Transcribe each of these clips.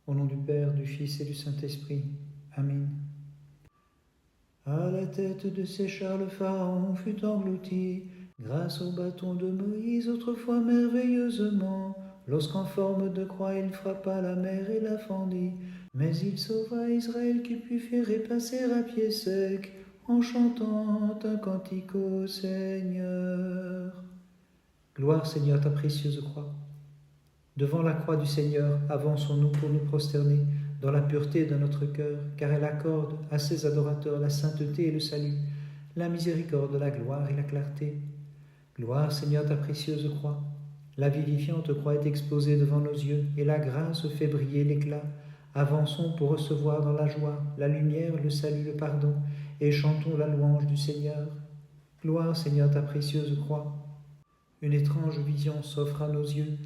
Au nom du Père, du Fils et du Saint-Esprit. Amen. À la tête de ces chars, le Pharaon fut englouti, grâce au bâton de Moïse, autrefois merveilleusement. Lorsqu'en forme de croix il frappa la mer et la fendit, mais il sauva Israël qui put faire passer à pied sec, en chantant un cantique au Seigneur. Gloire Seigneur, ta précieuse croix. Devant la croix du Seigneur, avançons-nous pour nous prosterner dans la pureté de notre cœur, car elle accorde à ses adorateurs la sainteté et le salut, la miséricorde, la gloire et la clarté. Gloire Seigneur, ta précieuse croix. La vivifiante croix est exposée devant nos yeux, et la grâce fait briller l'éclat. Avançons pour recevoir dans la joie, la lumière, le salut, le pardon, et chantons la louange du Seigneur. Gloire Seigneur, ta précieuse croix. Une étrange vision s'offre à nos yeux.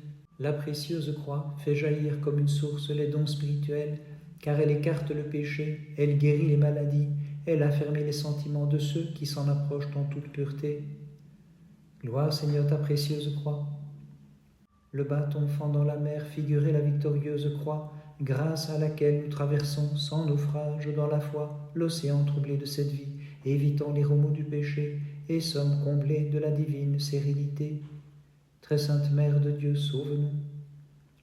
La précieuse croix fait jaillir comme une source les dons spirituels, car elle écarte le péché, elle guérit les maladies, elle affermit les sentiments de ceux qui s'en approchent en toute pureté. Gloire Seigneur, ta précieuse croix. Le bâton fendant la mer figurait la victorieuse croix, grâce à laquelle nous traversons sans naufrage dans la foi l'océan troublé de cette vie, évitant les remous du péché, et sommes comblés de la divine sérénité. Très sainte Mère de Dieu, sauve-nous.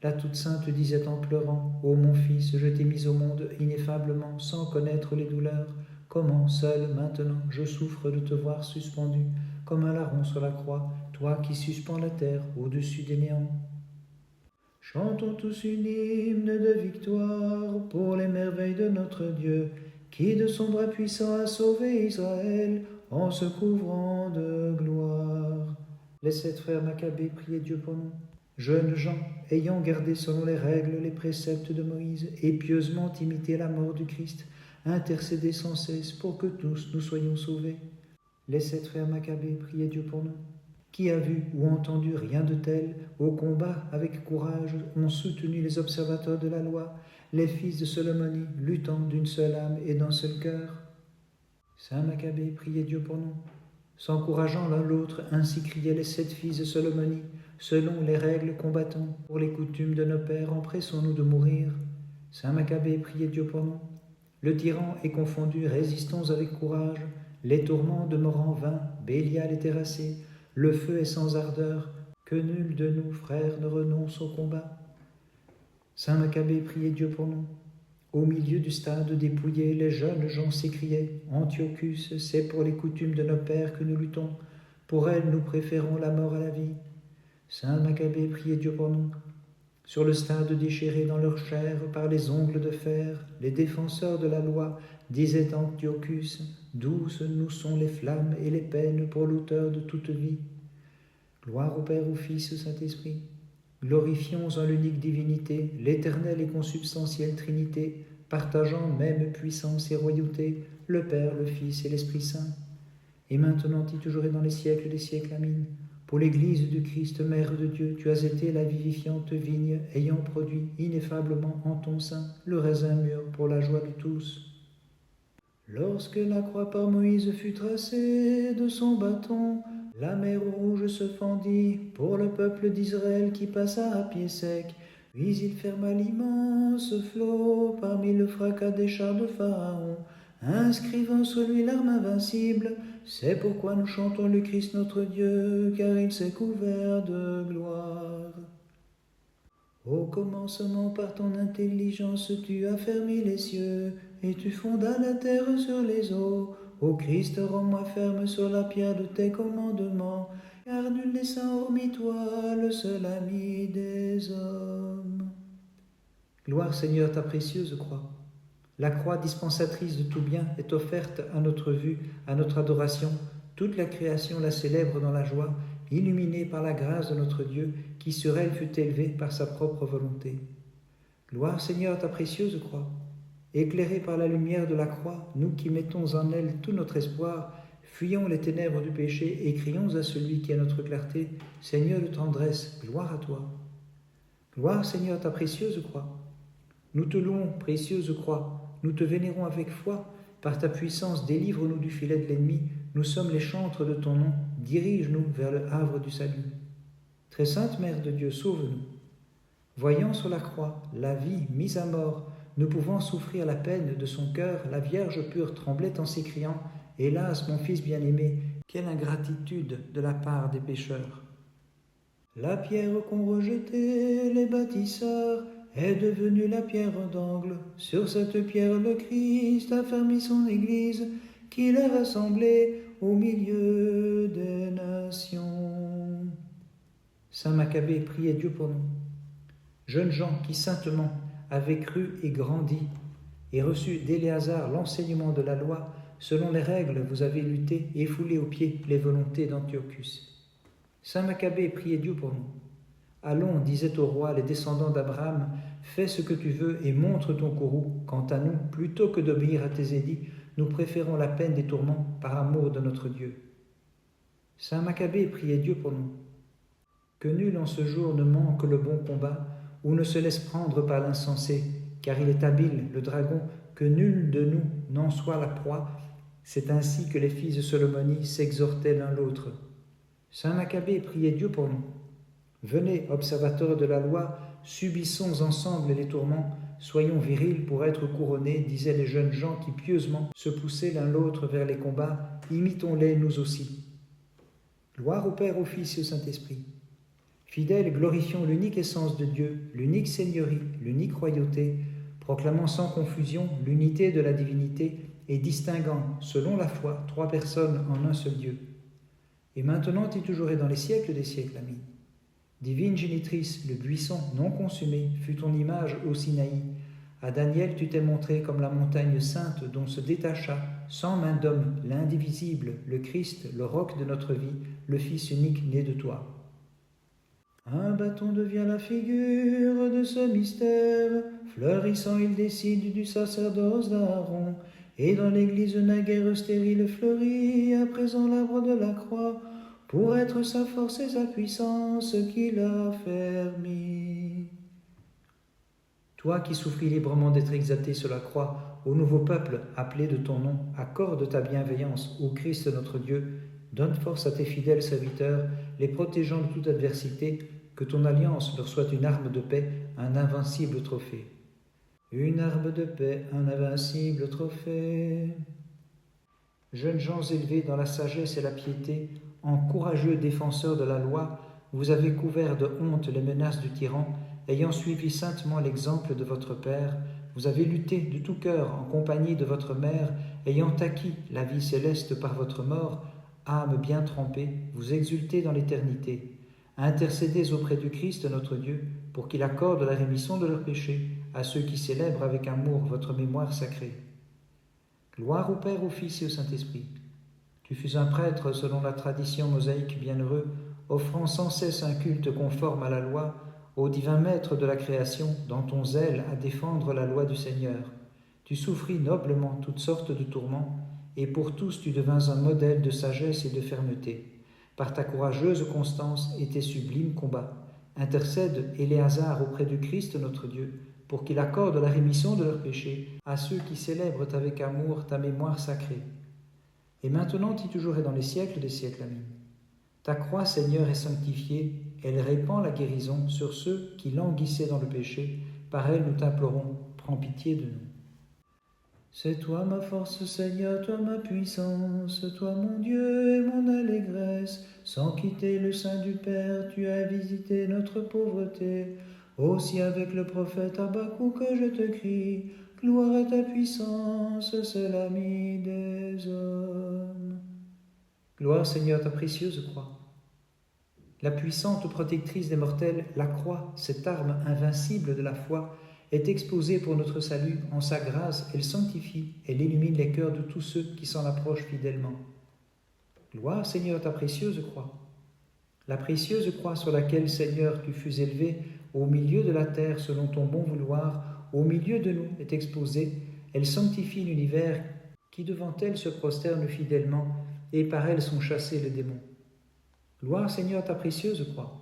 La toute sainte disait en pleurant, ô mon Fils, je t'ai mis au monde ineffablement, sans connaître les douleurs. Comment, seul, maintenant, je souffre de te voir suspendu, comme un larron sur la croix, toi qui suspends la terre au-dessus des néants. Chantons tous une hymne de victoire pour les merveilles de notre Dieu, qui de son bras puissant a sauvé Israël en se couvrant de gloire. Les 7 frères Maccabées priaient Dieu pour nous. Jeunes gens, ayant gardé selon les règles les préceptes de Moïse et pieusement imité la mort du Christ, intercédez sans cesse pour que tous nous soyons sauvés. Les 7 frères Maccabées priaient Dieu pour nous. Qui a vu ou entendu rien de tel? Au combat, avec courage, ont soutenu les observateurs de la loi, les fils de Solomonie, luttant d'une seule âme et d'un seul cœur. Saint Maccabée priait Dieu pour nous. S'encourageant l'un l'autre, ainsi criaient les 7 fils de Solomonie, selon les règles combattant, pour les coutumes de nos pères, empressons-nous de mourir. Saint Maccabée priait Dieu pour nous. Le tyran est confondu, résistons avec courage, les tourments demeurant vains, Bélial est terrassé, le feu est sans ardeur, que nul de nous, frères, ne renonce au combat. Saint Maccabée priait Dieu pour nous. Au milieu du stade dépouillé, les jeunes gens s'écriaient « Antiochus, c'est pour les coutumes de nos pères que nous luttons. Pour elles, nous préférons la mort à la vie. » Saint Maccabée priait Dieu pour nous. Sur le stade déchiré dans leur chair par les ongles de fer, les défenseurs de la loi disaient Antiochus « Douces nous sont les flammes et les peines pour l'auteur de toute vie. » Gloire au Père, au Fils, au Saint-Esprit. Glorifions en l'unique divinité, l'éternelle et consubstantielle Trinité, partageant même puissance et royauté, le Père, le Fils et l'Esprit Saint. Et maintenant et toujours et dans les siècles des siècles. Amen. Pour l'Église du Christ, Mère de Dieu, tu as été la vivifiante vigne, ayant produit ineffablement en ton sein le raisin mûr pour la joie de tous. Lorsque la croix par Moïse fut tracée de son bâton, la mer rouge se fendit pour le peuple d'Israël qui passa à pied sec. Puis il ferma l'immense flot parmi le fracas des chars de Pharaon, inscrivant sur lui l'arme invincible. C'est pourquoi nous chantons le Christ notre Dieu, car il s'est couvert de gloire. Au commencement, par ton intelligence, tu as fermé les cieux, et tu fondas la terre sur les eaux. Ô Christ, rends-moi ferme sur la pierre de tes commandements, car nul n'est saint hormis toi, le seul ami des hommes. Gloire Seigneur, ta précieuse croix. La croix dispensatrice de tout bien est offerte à notre vue, à notre adoration. Toute la création la célèbre dans la joie, illuminée par la grâce de notre Dieu, qui sur elle fut élevé par sa propre volonté. Gloire Seigneur, ta précieuse croix. Éclairés par la lumière de la croix, nous qui mettons en elle tout notre espoir, fuyons les ténèbres du péché et crions à celui qui est notre clarté, Seigneur de tendresse, gloire à toi. Gloire Seigneur, ta précieuse croix. Nous te louons, précieuse croix, nous te vénérons avec foi, par ta puissance délivre-nous du filet de l'ennemi, nous sommes les chantres de ton nom, dirige-nous vers le havre du salut. Très sainte Mère de Dieu, sauve-nous. Voyant sur la croix la vie mise à mort, ne pouvant souffrir la peine de son cœur, la Vierge pure tremblait en s'écriant « Hélas, mon Fils bien-aimé, quelle ingratitude de la part des pécheurs !» La pierre qu'ont rejetée les bâtisseurs est devenue la pierre d'angle. Sur cette pierre le Christ a fermé son Église, qu'il a rassemblée au milieu des nations. Saint Maccabée, priez Dieu pour nous. Jeunes gens qui saintement avaient cru et grandi et reçu d'Éléazar l'enseignement de la loi, selon les règles vous avez lutté et foulé aux pieds les volontés d'Antiochus. Saint Maccabée, priez Dieu pour nous. Allons, disaient au roi les descendants d'Abraham, fais ce que tu veux et montre ton courroux. Quant à nous, plutôt que d'obéir à tes édits, nous préférons la peine des tourments par amour de notre Dieu. Saint Maccabée, priez Dieu pour nous. Que nul en ce jour ne manque le bon combat, ou ne se laisse prendre par l'insensé, car il est habile, le dragon, que nul de nous n'en soit la proie. C'est ainsi que les fils de Solomonie s'exhortaient l'un l'autre. Saint Maccabée, priez Dieu pour nous. Venez, observateurs de la loi, subissons ensemble les tourments, soyons virils pour être couronnés, disaient les jeunes gens qui pieusement se poussaient l'un l'autre vers les combats, imitons-les nous aussi. Gloire au Père, au Fils et au Saint-Esprit. Fidèles, glorifions l'unique essence de Dieu, l'unique seigneurie, l'unique royauté, proclamant sans confusion l'unité de la divinité et distinguant, selon la foi, trois personnes en un seul Dieu. Et maintenant et toujours et dans les siècles des siècles, amis. Divine génitrice, le buisson non consumé fut ton image au Sinaï. À Daniel tu t'es montré comme la montagne sainte dont se détacha, sans main d'homme, l'indivisible, le Christ, le roc de notre vie, le Fils unique né de toi. Un bâton devient la figure de ce mystère, fleurissant il décide du sacerdoce d'Aaron, et dans l'église naguère stérile fleurit à présent l'arbre de la croix, pour être sa force et sa puissance qui l'a fermé. Toi qui souffris librement d'être exalté sur la croix, au nouveau peuple appelé de ton nom, accorde ta bienveillance, ô Christ notre Dieu, donne force à tes fidèles serviteurs, les protégeant de toute adversité, que ton alliance leur soit une arme de paix, un invincible trophée. Une arme de paix, un invincible trophée. Jeunes gens élevés dans la sagesse et la piété, en courageux défenseurs de la loi, vous avez couvert de honte les menaces du tyran, ayant suivi saintement l'exemple de votre Père, vous avez lutté de tout cœur en compagnie de votre Mère, ayant acquis la vie céleste par votre mort, âme bien trempée, vous exultez dans l'éternité. Intercédez auprès du Christ notre Dieu, pour qu'il accorde la rémission de leurs péchés à ceux qui célèbrent avec amour votre mémoire sacrée. Gloire au Père, au Fils et au Saint-Esprit. Tu fus un prêtre selon la tradition mosaïque bienheureux, offrant sans cesse un culte conforme à la loi, ô divin maître de la création, dans ton zèle à défendre la loi du Seigneur. Tu souffris noblement toutes sortes de tourments, et pour tous tu devins un modèle de sagesse et de fermeté. Par ta courageuse constance et tes sublimes combats, intercède Éléazar auprès du Christ notre Dieu, pour qu'il accorde la rémission de leurs péchés à ceux qui célèbrent avec amour ta mémoire sacrée. Et maintenant et toujours et dans les siècles des siècles, amis. Ta croix, Seigneur, est sanctifiée, elle répand la guérison sur ceux qui languissaient dans le péché. Par elle, nous t'implorons, prends pitié de nous. C'est toi ma force, Seigneur, toi ma puissance, toi mon Dieu et mon allégresse. Sans quitter le sein du Père, tu as visité notre pauvreté. Aussi avec le prophète Habakkuk que je te crie, gloire à ta puissance, c'est l'ami des hommes. Gloire, Seigneur, ta précieuse croix. La puissante protectrice des mortels, la croix, cette arme invincible de la foi, est exposée pour notre salut. En sa grâce, elle sanctifie, elle illumine les cœurs de tous ceux qui s'en approchent fidèlement. Gloire, Seigneur, ta précieuse croix. La précieuse croix sur laquelle, Seigneur, tu fus élevé au milieu de la terre selon ton bon vouloir, au milieu de nous est exposée, elle sanctifie l'univers qui devant elle se prosterne fidèlement et par elle sont chassés les démons. Gloire, Seigneur, ta précieuse croix.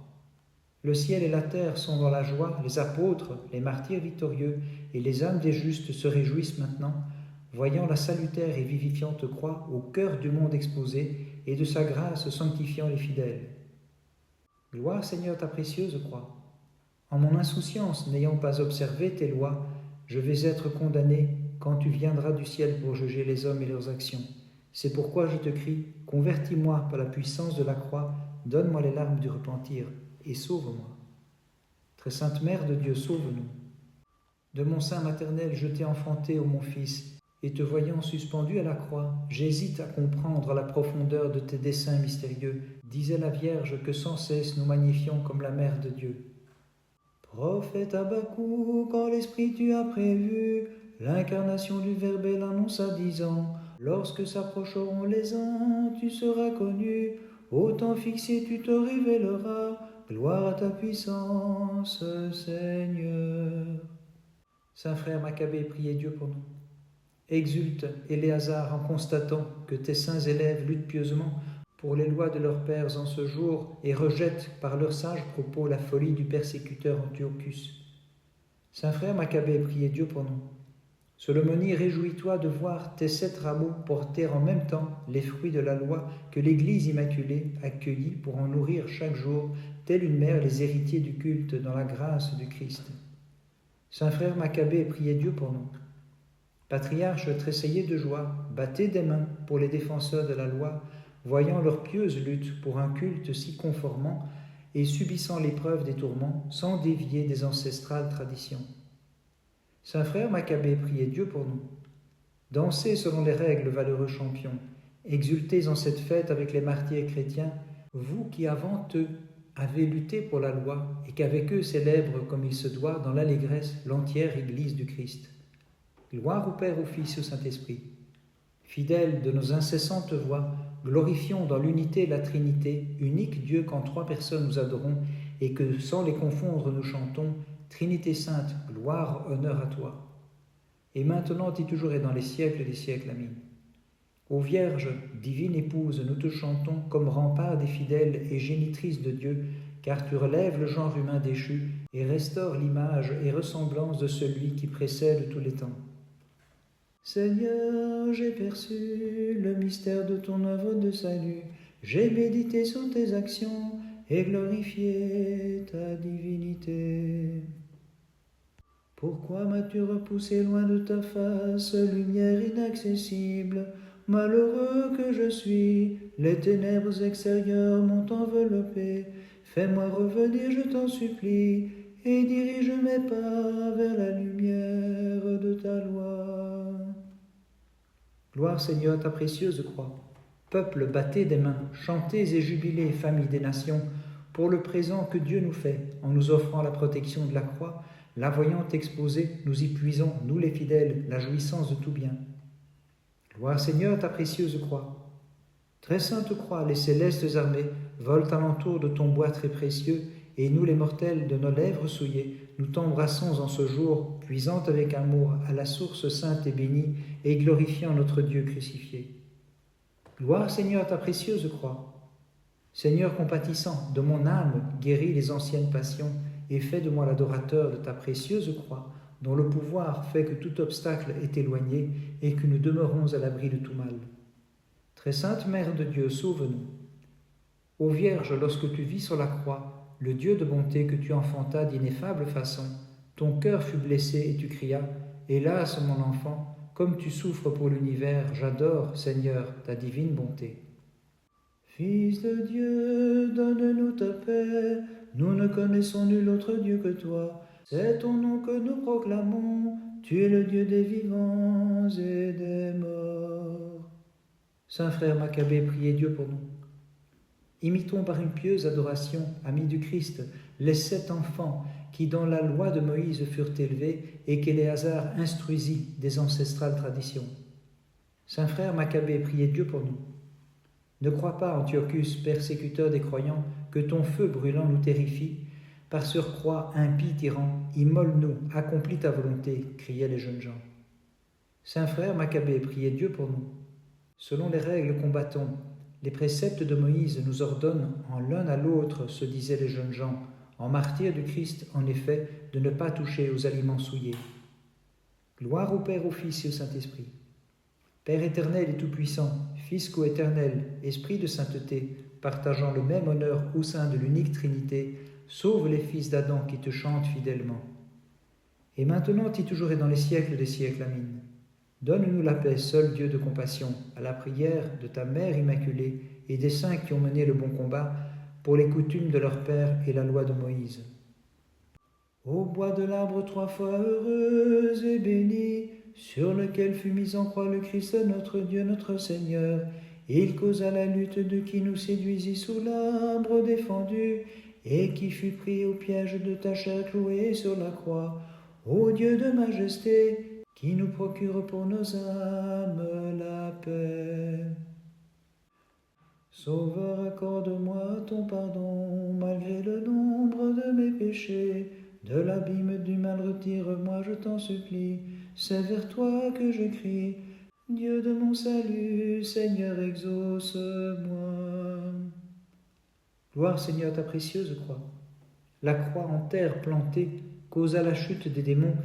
Le ciel et la terre sont dans la joie, les apôtres, les martyrs victorieux et les âmes des justes se réjouissent maintenant, voyant la salutaire et vivifiante croix au cœur du monde exposée et de sa grâce sanctifiant les fidèles. Gloire, Seigneur, ta précieuse croix. En mon insouciance, n'ayant pas observé tes lois, je vais être condamné quand tu viendras du ciel pour juger les hommes et leurs actions. C'est pourquoi je te crie, convertis-moi par la puissance de la croix, donne-moi les larmes du repentir et sauve-moi. Très sainte Mère de Dieu, sauve-nous. De mon sein maternel, je t'ai enfanté, ô mon Fils, et te voyant suspendu à la croix, j'hésite à comprendre la profondeur de tes desseins mystérieux, disait la Vierge que sans cesse nous magnifions comme la Mère de Dieu. Prophète Habakkuk, quand l'Esprit tu as prévu, l'incarnation du Verbe l'annonça disant, lorsque s'approcheront les ans, tu seras connu, au temps fixé tu te révéleras, gloire à ta puissance, Seigneur. Saint frère Maccabée, priez Dieu pour nous. Exulte Éléazar en constatant que tes saints élèves luttent pieusement pour les lois de leurs pères en ce jour et rejettent par leurs sages propos la folie du persécuteur Antiochus. Saint frère Maccabée, priez Dieu pour nous. Solomoni, réjouis-toi de voir tes 7 rameaux porter en même temps les fruits de la loi que l'Église immaculée accueillit pour en nourrir chaque jour, telle une mère, les héritiers du culte dans la grâce du Christ. Saint frère Maccabée, priez Dieu pour nous. Patriarches, tressaillez de joie, battez des mains pour les défenseurs de la loi, voyant leur pieuse lutte pour un culte si conformant et subissant l'épreuve des tourments sans dévier des ancestrales traditions. Saint frère Maccabée, priez Dieu pour nous. Dansez selon les règles, valeureux champions, exultez en cette fête avec les martyrs chrétiens, vous qui avant eux avez lutté pour la loi et qu'avec eux célèbre comme il se doit dans l'allégresse l'entière Église du Christ. Gloire au Père, au Fils et au Saint-Esprit. Fidèles de nos incessantes voix, glorifions dans l'unité la Trinité, unique Dieu qu'en 3 personnes nous adorons, et que sans les confondre nous chantons, Trinité sainte, gloire, honneur à toi. Et maintenant et toujours et dans les siècles des siècles, Amen. Ô Vierge, divine épouse, nous te chantons comme rempart des fidèles et génitrice de Dieu, car tu relèves le genre humain déchu et restaures l'image et ressemblance de celui qui précède tous les temps. Seigneur, j'ai perçu le mystère de ton œuvre de salut, j'ai médité sur tes actions et glorifié ta divinité. Pourquoi m'as-tu repoussé loin de ta face, lumière inaccessible? Malheureux que je suis, les ténèbres extérieures m'ont enveloppé. Fais-moi revenir, je t'en supplie, et dirige mes pas vers la lumière de ta loi. Gloire Seigneur, ta précieuse croix. Peuple, battez des mains, chantez et jubilez, famille des nations, pour le présent que Dieu nous fait, en nous offrant la protection de la croix. La voyant exposée, nous y puisons, nous les fidèles, la jouissance de tout bien. Gloire Seigneur, ta précieuse croix. Très sainte croix, les célestes armées volent alentour de ton bois très précieux, et nous les mortels de nos lèvres souillées, nous t'embrassons en ce jour, puisant avec amour à la source sainte et bénie, et glorifiant notre Dieu crucifié. Gloire Seigneur, ta précieuse croix. Seigneur compatissant, de mon âme guéris les anciennes passions, et fais de moi l'adorateur de ta précieuse croix, dont le pouvoir fait que tout obstacle est éloigné et que nous demeurons à l'abri de tout mal. Très sainte Mère de Dieu, sauve-nous. Ô Vierge, lorsque tu vis sur la croix, le Dieu de bonté que tu enfantas d'ineffable façon, ton cœur fut blessé et tu crias, « Hélas, mon enfant, comme tu souffres pour l'univers, j'adore, Seigneur, ta divine bonté. » Fils de Dieu, donne-nous ta paix, nous ne connaissons nul autre Dieu que toi. C'est ton nom que nous proclamons, tu es le Dieu des vivants et des morts. Saint frère Maccabée, priez Dieu pour nous. Imitons par une pieuse adoration, amis du Christ, les 7 enfants qui dans la loi de Moïse furent élevés et qu'Éléazar instruisit des ancestrales traditions. Saint frère Maccabée, priez Dieu pour nous. Ne crois pas, Antiochus, persécuteur des croyants, que ton feu brûlant nous terrifie. Par surcroît, impie tyran, immole-nous, accomplis ta volonté, criaient les jeunes gens. Saint frère Maccabée, priez Dieu pour nous. Selon les règles combattons, les préceptes de Moïse nous ordonnent en l'un à l'autre, se disaient les jeunes gens, en martyrs du Christ, en effet, de ne pas toucher aux aliments souillés. Gloire au Père, au Fils et au Saint-Esprit. Père éternel et tout-puissant, Fils coéternel, Esprit de sainteté, partageant le même honneur au sein de l'unique Trinité, sauve les fils d'Adam qui te chantent fidèlement. Et maintenant et toujours et dans les siècles des siècles, amin. Donne-nous la paix, seul Dieu de compassion, à la prière de ta Mère Immaculée et des saints qui ont mené le bon combat pour les coutumes de leur Père et la loi de Moïse. Au bois de l'arbre 3 fois heureux et béni, sur lequel fut mis en croix le Christ notre Dieu, notre Seigneur, il causa la lutte de qui nous séduisit sous l'arbre défendu, et qui fut pris au piège de ta chair clouée sur la croix. Ô Dieu de majesté, qui nous procure pour nos âmes la paix. Sauveur, accorde-moi ton pardon, malgré le nombre de mes péchés. De l'abîme du mal retire-moi, je t'en supplie. C'est vers toi que je crie. Dieu de mon salut, Seigneur, exauce-moi. Gloire, Seigneur, à ta précieuse croix. La croix en terre plantée causa la chute des démons,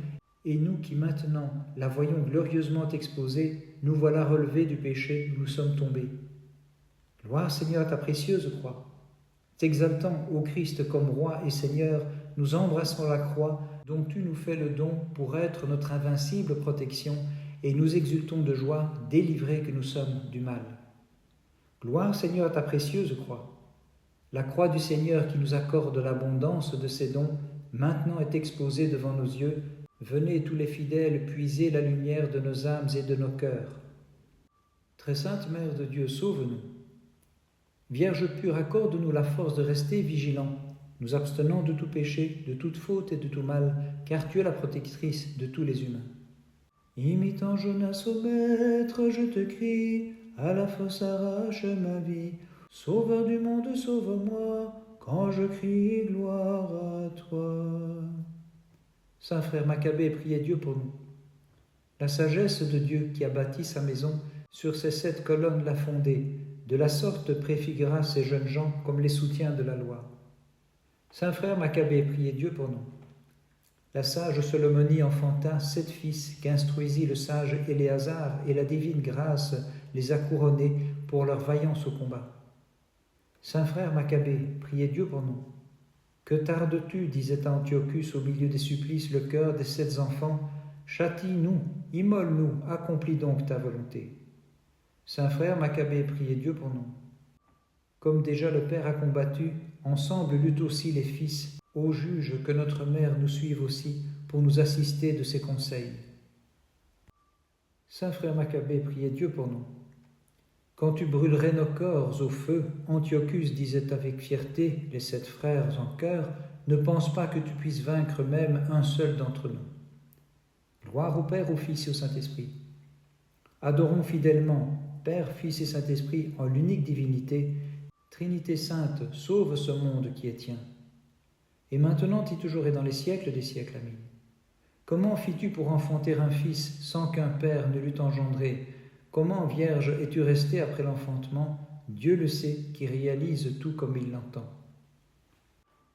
et nous qui maintenant la voyons glorieusement exposée, nous voilà relevés du péché où nous sommes tombés. Gloire, Seigneur, à ta précieuse croix. T'exaltant, ô Christ, comme roi et Seigneur, nous embrassons la croix dont tu nous fais le don pour être notre invincible protection, et nous exultons de joie, délivrés que nous sommes du mal. Gloire, Seigneur, à ta précieuse croix. La croix du Seigneur qui nous accorde l'abondance de ses dons, maintenant est exposée devant nos yeux. Venez tous les fidèles puiser la lumière de nos âmes et de nos cœurs. Très sainte Mère de Dieu, sauve-nous. Vierge pure, accorde-nous la force de rester vigilants, nous abstenant de tout péché, de toute faute et de tout mal, car tu es la protectrice de tous les humains. Imitant Jonas au Maître, je te crie, à la fosse arrache ma vie. Sauveur du monde, sauve-moi, quand je crie gloire à toi. Saint frère Maccabée, priez Dieu pour nous. La sagesse de Dieu qui a bâti sa maison, sur ces 7 colonnes l'a fondée, de la sorte préfigura ces jeunes gens comme les soutiens de la loi. Saint frère Maccabée, priez Dieu pour nous. La sage Solomonie enfanta 7 fils qu'instruisit le sage Éléazar, et la divine grâce les a couronnés pour leur vaillance au combat. Saint frère Maccabée, priez Dieu pour nous. Que tardes-tu, disait Antiochus au milieu des supplices le cœur des 7 enfants, châtie-nous, immole-nous, accomplis donc ta volonté. Saint frère Maccabée, priez Dieu pour nous. Comme déjà le Père a combattu, ensemble luttent aussi les fils. Ô juge, que notre Mère nous suive aussi pour nous assister de ses conseils. Saint frère Maccabée, priez Dieu pour nous. Quand tu brûlerais nos corps au feu, Antiochus disait avec fierté, les 7 frères en chœur, ne pense pas que tu puisses vaincre même un seul d'entre nous. Gloire au Père, au Fils et au Saint-Esprit. Adorons fidèlement Père, Fils et Saint-Esprit en l'unique divinité. Trinité sainte, sauve ce monde qui est tien. Et maintenant et toujours et dans les siècles des siècles, amin. Comment fis-tu pour enfanter un fils sans qu'un père ne l'eût engendré? Comment, Vierge, es-tu restée après l'enfantement? Dieu le sait, qui réalise tout comme il l'entend.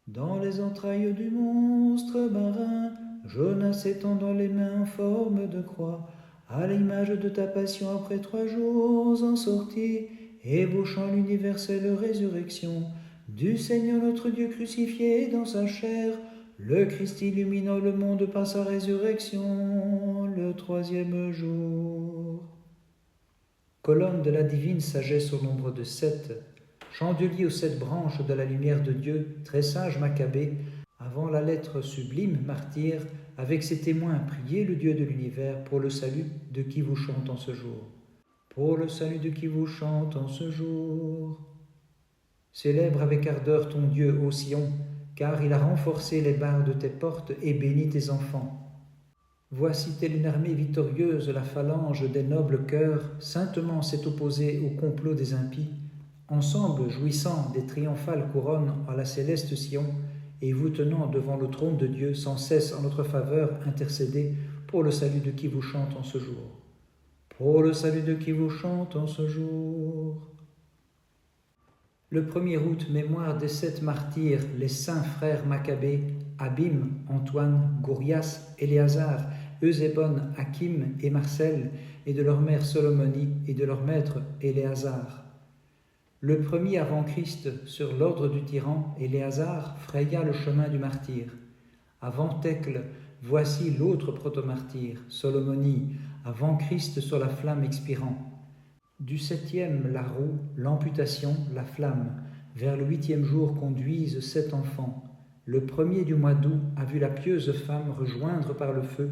Dans les entrailles du monstre marin, Jonas étendant les mains en forme de croix, à l'image de ta passion après 3 jours en sortie, ébauchant l'universelle résurrection du Seigneur notre Dieu crucifié dans sa chair, le Christ illuminant le monde par sa résurrection le 3e jour. Colonne de la divine sagesse au nombre de 7, chandelier aux 7 branches de la lumière de Dieu, très sage Maccabée, avant la lettre sublime martyr, avec ses témoins, priez le Dieu de l'univers pour le salut de qui vous chante en ce jour. Pour le salut de qui vous chante en ce jour. Célèbre avec ardeur ton Dieu, ô Sion, car il a renforcé les barres de tes portes et béni tes enfants. Voici telle une armée victorieuse, la phalange des nobles cœurs, saintement s'est opposée au complot des impies, ensemble jouissant des triomphales couronnes à la céleste Sion, et vous tenant devant le trône de Dieu sans cesse en notre faveur, intercédez pour le salut de qui vous chante en ce jour. Pour le salut de qui vous chante en ce jour. Le 1er août, mémoire des 7 martyrs, les saints frères Maccabée, Abim, Antoine, Gourias, Éléazar, Eusébone, Hakim et Marcel, et de leur mère Solomonie et de leur maître Éléazar. Le premier avant Christ sur l'ordre du tyran, Éléazar, fraya le chemin du martyr. Avant Thècle, voici l'autre protomartyr, Solomonie, avant Christ sur la flamme expirant. Du 7e, la roue, l'amputation, la flamme, vers le 8e jour conduisent 7 enfants. Le premier du mois d'août a vu la pieuse femme rejoindre par le feu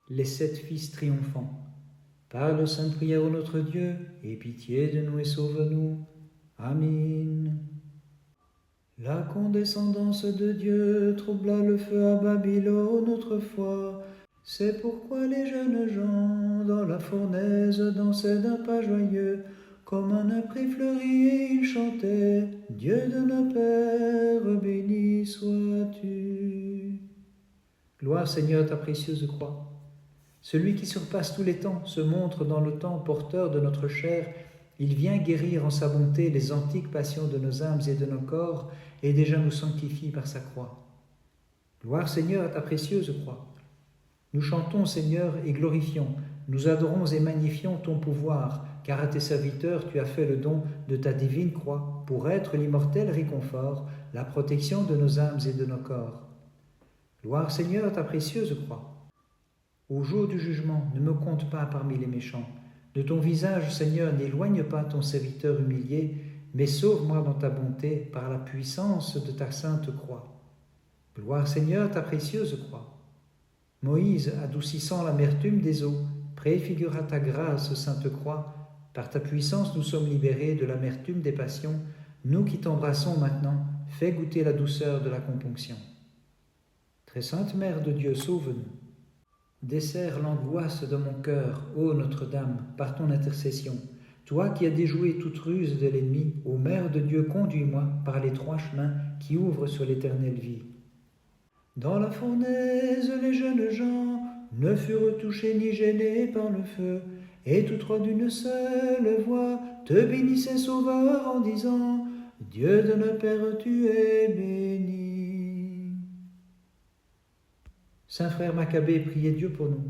les 7 fils triomphants. Par sainte prière au notre Dieu, aie pitié de nous et sauve-nous. Amen. La condescendance de Dieu troubla le feu à Babylone autrefois. C'est pourquoi les jeunes gens dans la fournaise dansaient d'un pas joyeux, comme un prix fleuri et ils chantaient « Dieu de nos pères, béni sois-tu ». Gloire Seigneur ta précieuse croix. Celui qui surpasse tous les temps se montre dans le temps porteur de notre chair. Il vient guérir en sa bonté les antiques passions de nos âmes et de nos corps, et déjà nous sanctifie par sa croix. Gloire Seigneur à ta précieuse croix. Nous chantons Seigneur et glorifions, nous adorons et magnifions ton pouvoir, car à tes serviteurs tu as fait le don de ta divine croix pour être l'immortel réconfort, la protection de nos âmes et de nos corps. Gloire Seigneur à ta précieuse croix. Au jour du jugement, ne me compte pas parmi les méchants. De ton visage, Seigneur, n'éloigne pas ton serviteur humilié, mais sauve-moi dans ta bonté par la puissance de ta sainte croix. Gloire Seigneur, ta précieuse croix. Moïse, adoucissant l'amertume des eaux, préfigura ta grâce, sainte croix. Par ta puissance, nous sommes libérés de l'amertume des passions. Nous qui t'embrassons maintenant, fais goûter la douceur de la componction. Très sainte Mère de Dieu, sauve-nous. Desserre l'angoisse de mon cœur, ô Notre-Dame, par ton intercession. Toi qui as déjoué toute ruse de l'ennemi, ô Mère de Dieu, conduis-moi par les 3 chemins qui ouvrent sur l'éternelle vie. Dans la fournaise, les jeunes gens ne furent touchés ni gênés par le feu, et tous 3 d'une seule voix te bénissaient, Sauveur, en disant « Dieu de nos pères, tu es béni ». Saint frère Maccabée, priez Dieu pour nous.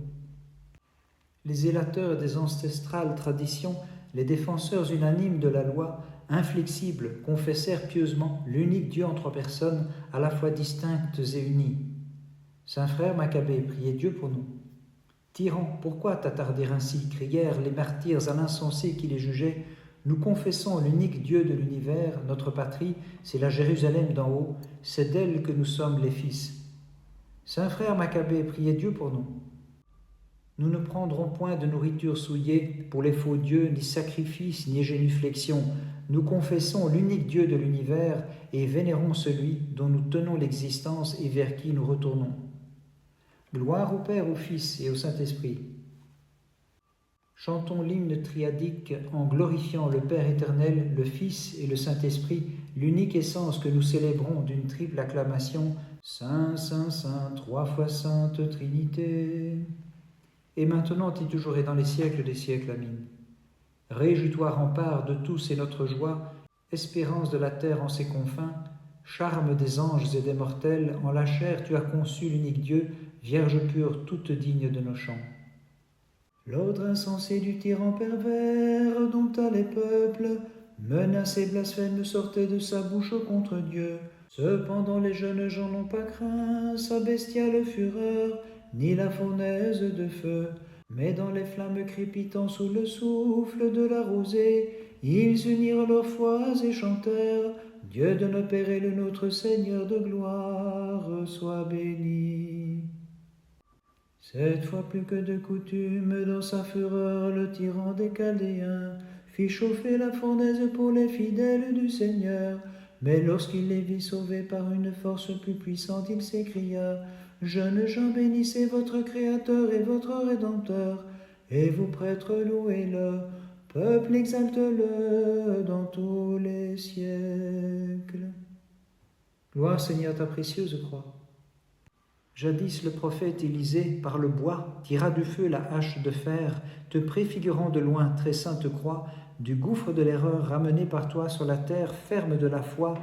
Les zélateurs des ancestrales traditions, les défenseurs unanimes de la loi, inflexibles, confessèrent pieusement l'unique Dieu en 3 personnes, à la fois distinctes et unies. Saint frère Maccabée, priez Dieu pour nous. Tyran, pourquoi t'attarder ainsi, crièrent les martyrs à l'insensé qui les jugeait. Nous confessons l'unique Dieu de l'univers, notre patrie, c'est la Jérusalem d'en haut, c'est d'elle que nous sommes les fils. Saint frère Maccabée, priez Dieu pour nous. Nous ne prendrons point de nourriture souillée pour les faux dieux, ni sacrifice, ni génuflexion. Nous confessons l'unique Dieu de l'univers et vénérons celui dont nous tenons l'existence et vers qui nous retournons. Gloire au Père, au Fils et au Saint-Esprit. Chantons l'hymne triadique en glorifiant le Père éternel, le Fils et le Saint-Esprit, l'unique essence que nous célébrons d'une triple acclamation. Saint, Saint, Saint, 3 fois Sainte Trinité. Et maintenant et toujours et dans les siècles des siècles. Amen. Réjouis-toi, rempart de tous et notre joie, espérance de la terre en ses confins, charme des anges et des mortels, en la chair tu as conçu l'unique Dieu, Vierge pure, toute digne de nos chants. L'ordre insensé du tyran pervers, dont à les peuples, menaces et blasphèmes sortaient de sa bouche contre Dieu. Cependant les jeunes gens n'ont pas craint sa bestiale fureur, ni la fournaise de feu, mais dans les flammes crépitant sous le souffle de la rosée, ils unirent leurs voix et chantèrent « Dieu de nos pères et le nôtre Seigneur de gloire, sois béni ». 7 fois plus que de coutume, dans sa fureur, le tyran des Chaldéens fit chauffer la fournaise pour les fidèles du Seigneur. Mais lorsqu'il les vit sauvés par une force plus puissante, il s'écria « Jeunes gens, bénissez votre Créateur et votre Rédempteur, et vous prêtres, louez-le, peuple, exalte-le dans tous les siècles. » Gloire Seigneur ta précieuse croix. Jadis le prophète Élisée, par le bois, tira du feu la hache de fer, te préfigurant de loin, très sainte croix, du gouffre de l'erreur ramené par toi sur la terre ferme de la foi.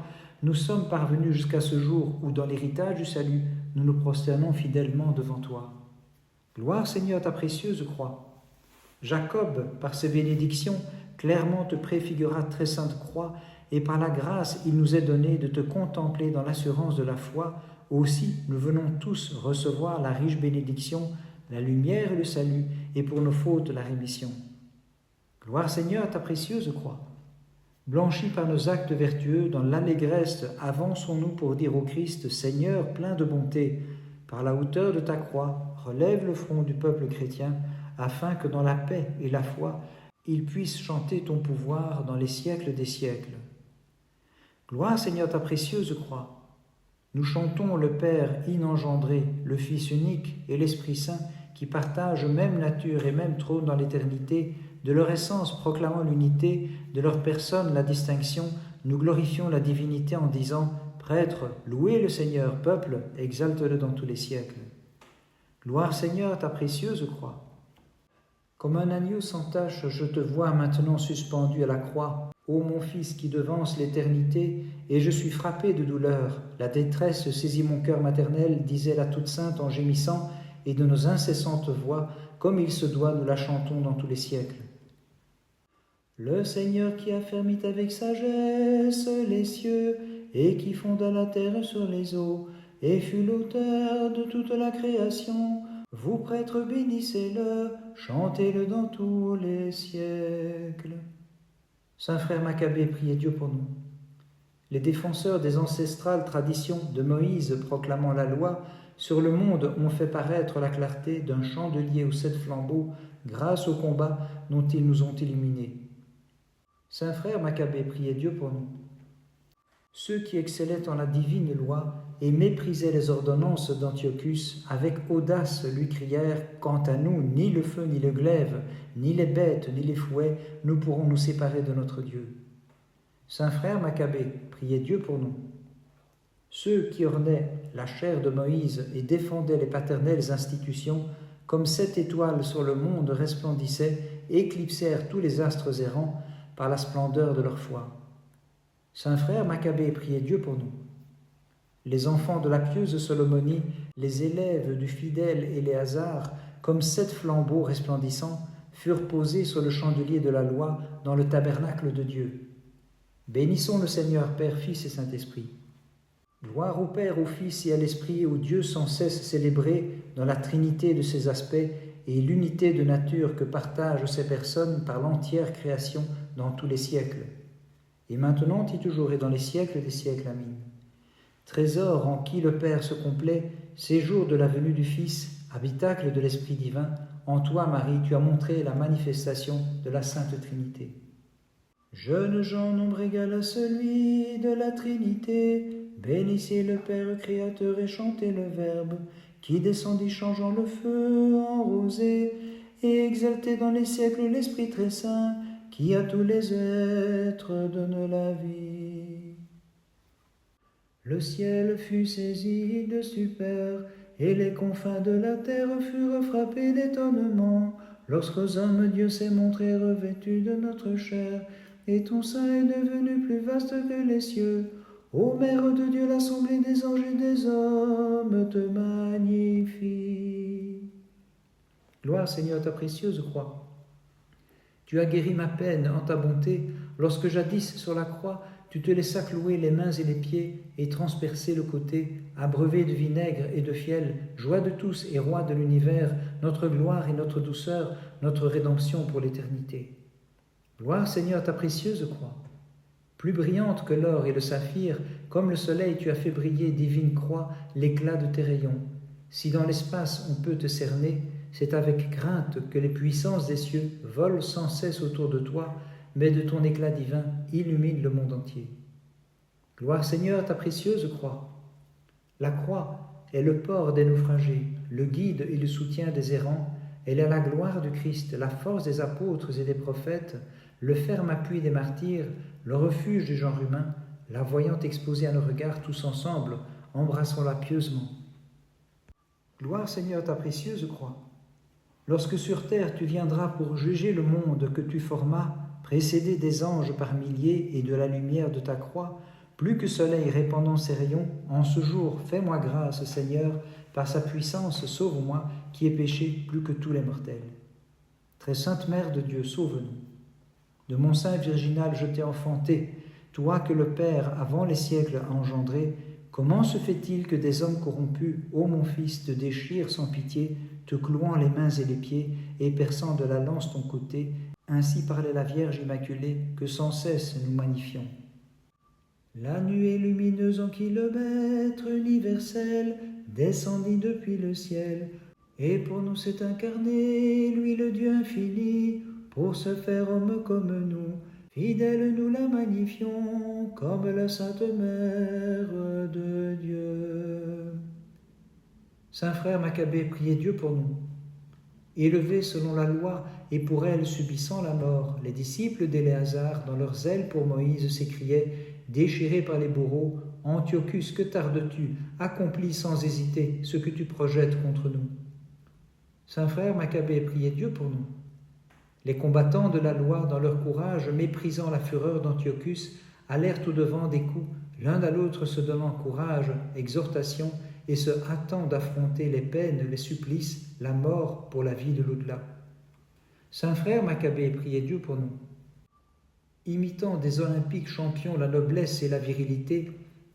Nous sommes parvenus jusqu'à ce jour où, dans l'héritage du salut, nous nous prosternons fidèlement devant toi. Gloire Seigneur ta précieuse croix. Jacob, par ses bénédictions, clairement te préfigura très sainte croix, et par la grâce il nous est donné de te contempler dans l'assurance de la foi. Aussi nous venons tous recevoir la riche bénédiction, la lumière et le salut, et pour nos fautes la rémission. Gloire Seigneur à ta précieuse croix. Blanchis par nos actes vertueux, dans l'allégresse, avançons-nous pour dire au Christ, Seigneur plein de bonté, par la hauteur de ta croix, relève le front du peuple chrétien, afin que dans la paix et la foi, il puisse chanter ton pouvoir dans les siècles des siècles. Gloire Seigneur ta précieuse croix. Nous chantons le Père inengendré, le Fils unique et l'Esprit Saint, qui partagent même nature et même trône dans l'éternité, de leur essence proclamant l'unité, de leur personne la distinction, nous glorifions la divinité en disant « Prêtre, louez le Seigneur, peuple, exalte-le dans tous les siècles. » Gloire Seigneur à ta précieuse croix. Comme un agneau sans tache, je te vois maintenant suspendu à la croix, ô mon Fils qui devance l'éternité, et je suis frappé de douleur. La détresse saisit mon cœur maternel, disait la toute sainte en gémissant, et de nos incessantes voix, comme il se doit, nous la chantons dans tous les siècles. Le Seigneur qui affermit avec sagesse les cieux, et qui fonda la terre sur les eaux, et fut l'auteur de toute la création, vous prêtres bénissez-le, chantez-le dans tous les siècles. Saint frère Maccabée, priez Dieu pour nous. Les défenseurs des ancestrales traditions de Moïse proclamant la loi, sur le monde ont fait paraître la clarté d'un chandelier aux 7 flambeaux grâce au combat dont ils nous ont illuminés. Saint frère Maccabée, priez Dieu pour nous. Ceux qui excellaient en la divine loi et méprisaient les ordonnances d'Antiochus, avec audace lui crièrent « Quant à nous, ni le feu, ni le glaive, ni les bêtes, ni les fouets, nous pourrons nous séparer de notre Dieu. » Saint frère Maccabée, priez Dieu pour nous. Ceux qui ornaient la chair de Moïse et défendaient les paternelles institutions, comme 7 étoiles sur le monde resplendissaient, éclipsèrent tous les astres errants par la splendeur de leur foi. Saint frère Maccabée, priez Dieu pour nous. Les enfants de la pieuse Solomonie, les élèves du fidèle Éléazar, comme 7 flambeaux resplendissants, furent posés sur le chandelier de la loi dans le tabernacle de Dieu. Bénissons le Seigneur, Père, Fils et Saint-Esprit. Gloire au Père, au Fils et à l'Esprit, au Dieu sans cesse célébré dans la trinité de ses aspects et l'unité de nature que partagent ces personnes par l'entière création dans tous les siècles. Et maintenant et toujours et dans les siècles des siècles. Amen. Trésor en qui le Père se complaît, séjour de la venue du Fils, habitacle de l'Esprit divin, en toi, Marie, tu as montré la manifestation de la Sainte Trinité. Jeunes gens, nombre égal à celui de la Trinité, bénissez le Père Créateur et chantez le Verbe, qui descendit changeant le feu en rosée, et exalté dans les siècles l'Esprit très saint, qui à tous les êtres donne la vie. Le ciel fut saisi de stupeur, et les confins de la terre furent frappés d'étonnement, lorsqu'aux hommes Dieu s'est montré revêtu de notre chair, et ton sein est devenu plus vaste que les cieux. Ô Mère de Dieu, l'assemblée des anges et des hommes te magnifie. Gloire Seigneur à ta précieuse croix. Tu as guéri ma peine en ta bonté, lorsque jadis sur la croix, tu te laissas clouer les mains et les pieds et transpercer le côté, abreuvé de vinaigre et de fiel, joie de tous et roi de l'univers, notre gloire et notre douceur, notre rédemption pour l'éternité. Gloire Seigneur à ta précieuse croix. Plus brillante que l'or et le saphir, comme le soleil tu as fait briller, divine croix, l'éclat de tes rayons. Si dans l'espace on peut te cerner, c'est avec crainte que les puissances des cieux volent sans cesse autour de toi, mais de ton éclat divin illumine le monde entier. Gloire Seigneur à ta précieuse croix. La croix est le port des naufragés, le guide et le soutien des errants. Elle est la gloire du Christ, la force des apôtres et des prophètes, le ferme appui des martyrs, le refuge du genre humain, la voyante exposée à nos regards tous ensemble, embrassons-la pieusement. Gloire Seigneur à ta précieuse croix. Lorsque sur terre tu viendras pour juger le monde que tu formas, précédé des anges par milliers et de la lumière de ta croix, plus que soleil répandant ses rayons, en ce jour fais-moi grâce, Seigneur, par sa puissance sauve-moi, qui ai péché plus que tous les mortels. Très sainte Mère de Dieu, sauve-nous. De mon sein virginal je t'ai enfanté, toi que le Père, avant les siècles, a engendré, comment se fait-il que des hommes corrompus, ô mon Fils, te déchirent sans pitié, te clouant les mains et les pieds, et perçant de la lance ton côté? Ainsi parlait la Vierge Immaculée, que sans cesse nous magnifions. La nuée lumineuse en kilomètres universels descendit depuis le ciel, et pour nous s'est incarné, lui le Dieu infini, pour se faire homme comme nous. Fidèle nous la magnifions, comme la Sainte Mère de Dieu. Saint frère Maccabée, priez Dieu pour nous. Élevés selon la loi, et pour elle subissant la mort, les disciples d'Éléazar, dans leur zèle pour Moïse, s'écriaient, déchirés par les bourreaux, Antiochus, que tardes-tu? Accomplis sans hésiter ce que tu projettes contre nous. Saint frère Maccabée, priez Dieu pour nous. Les combattants de la loi, dans leur courage, méprisant la fureur d'Antiochus, allèrent au-devant des coups, l'un à l'autre se donnant courage, exhortation, et se hâtant d'affronter les peines, les supplices, la mort pour la vie de l'au-delà. Saint frère Maccabée, priez Dieu pour nous. Imitant des olympiques champions la noblesse et la virilité,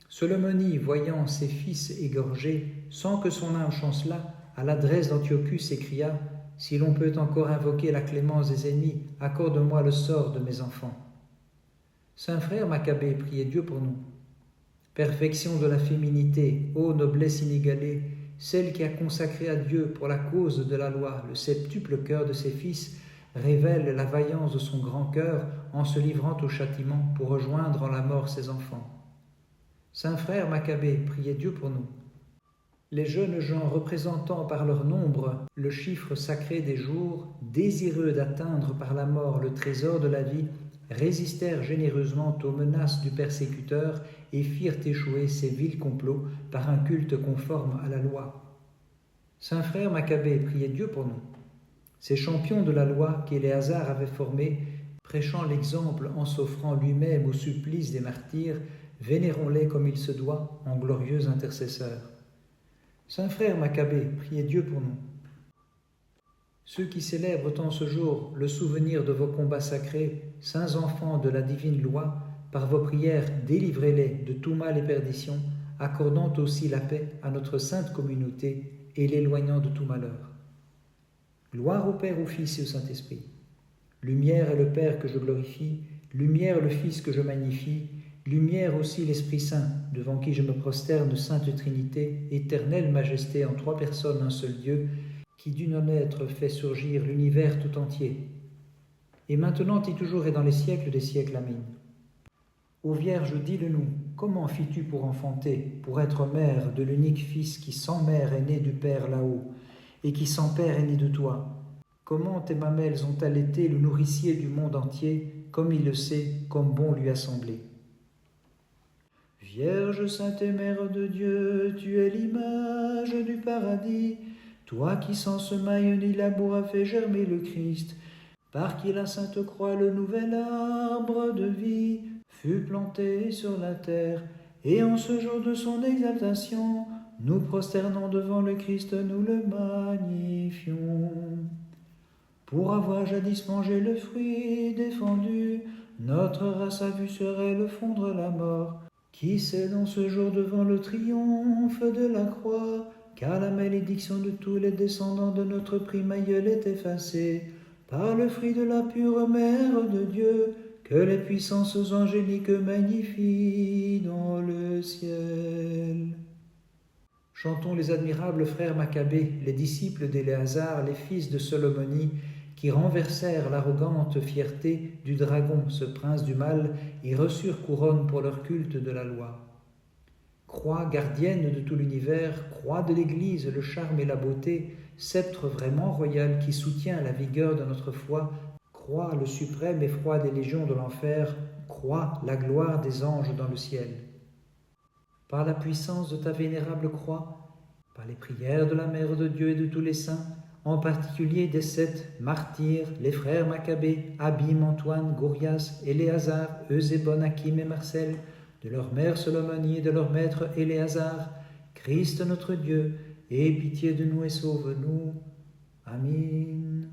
Solomonie, voyant ses fils égorgés, sans que son âme chancelât, à l'adresse d'Antiochus s'écria, « Si l'on peut encore invoquer la clémence des ennemis, accorde-moi le sort de mes enfants. » Saint frère Maccabée, priez Dieu pour nous. Perfection de la féminité, ô noblesse inégalée, celle qui a consacré à Dieu pour la cause de la loi le septuple cœur de ses fils, révèle la vaillance de son grand cœur en se livrant au châtiment pour rejoindre en la mort ses enfants. Saint frère Maccabée, priez Dieu pour nous. Les jeunes gens représentant par leur nombre le chiffre sacré des jours, désireux d'atteindre par la mort le trésor de la vie, résistèrent généreusement aux menaces du persécuteur et firent échouer ces vils complots par un culte conforme à la loi. Saint frère Maccabée, priez Dieu pour nous. Ces champions de la loi qu'Éléazar avait formés, prêchant l'exemple en s'offrant lui-même au supplice des martyrs, vénérons-les comme il se doit en glorieux intercesseurs. Saint frère Maccabée, priez Dieu pour nous. Ceux qui célèbrent en ce jour le souvenir de vos combats sacrés, saints enfants de la divine loi, par vos prières délivrez-les de tout mal et perdition, accordant aussi la paix à notre sainte communauté et l'éloignant de tout malheur. Gloire au Père, au Fils et au Saint-Esprit. Lumière est le Père que je glorifie, lumière le Fils que je magnifie, lumière aussi l'Esprit Saint, devant qui je me prosterne, Sainte Trinité, éternelle majesté en trois personnes, un seul Dieu, qui d'une être fait surgir l'univers tout entier. Et maintenant et toujours et dans les siècles des siècles. Amen. Ô Vierge, dis-le-nous, comment fis-tu pour enfanter, pour être mère de l'unique Fils qui sans mère est né du Père là-haut, et qui sans Père est né de toi? Comment tes mamelles ont allaité le nourricier du monde entier, comme il le sait, comme bon lui a semblé? Vierge sainte et mère de Dieu, tu es l'image du paradis, toi qui sans semaille ni labour a fait germer le Christ, par qui la sainte croix, le nouvel arbre de vie, fut planté sur la terre, et en ce jour de son exaltation, nous prosternons devant le Christ, nous le magnifions. Pour avoir jadis mangé le fruit défendu, notre race a vu sur elle fondre la mort. Qui sait dans ce jour devant le triomphe de la croix, car la malédiction de tous les descendants de notre prime aïeul est effacée, par le fruit de la pure mère de Dieu, que les puissances angéliques magnifient dans le ciel. Chantons les admirables frères Maccabées, les disciples d'Éléazar, les fils de Solomonie, qui renversèrent l'arrogante fierté du dragon, ce prince du mal, et reçurent couronne pour leur culte de la loi. Croix gardienne de tout l'univers, croix de l'Église, le charme et la beauté, sceptre vraiment royal qui soutient la vigueur de notre foi, croix le suprême effroi des légions de l'enfer, croix la gloire des anges dans le ciel. Par la puissance de ta vénérable croix, par les prières de la Mère de Dieu et de tous les saints, en particulier des 7 martyrs, les frères Maccabées, Abim, Antoine, Gorias, Éléazar, Eusébon, Achim et Marcel, de leur mère Solomonie et de leur maître Éléazar, Christ notre Dieu, aie pitié de nous et sauve-nous. Amen.